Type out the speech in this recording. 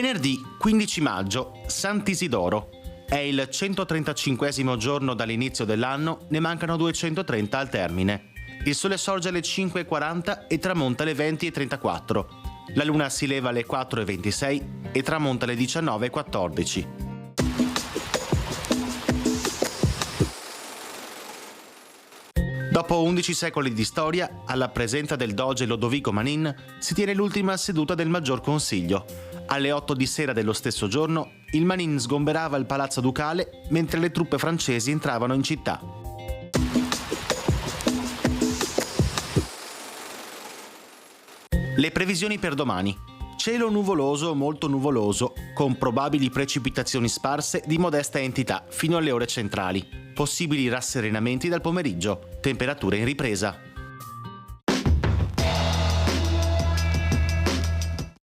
Venerdì 15 maggio, Sant'Isidoro. È il 135esimo giorno dall'inizio dell'anno, ne mancano 230 al termine. Il sole sorge alle 5:40 e tramonta alle 20:34. La luna si leva alle 4:26 e tramonta alle 19:14. Dopo 11 secoli di storia, alla presenza del doge Lodovico Manin, si tiene l'ultima seduta del Maggior Consiglio. Alle 8 di sera dello stesso giorno, il Manin sgomberava il palazzo ducale mentre le truppe francesi entravano in città. Le previsioni per domani. Cielo nuvoloso o molto nuvoloso, con probabili precipitazioni sparse di modesta entità fino alle ore centrali. Possibili rasserenamenti dal pomeriggio, temperature in ripresa.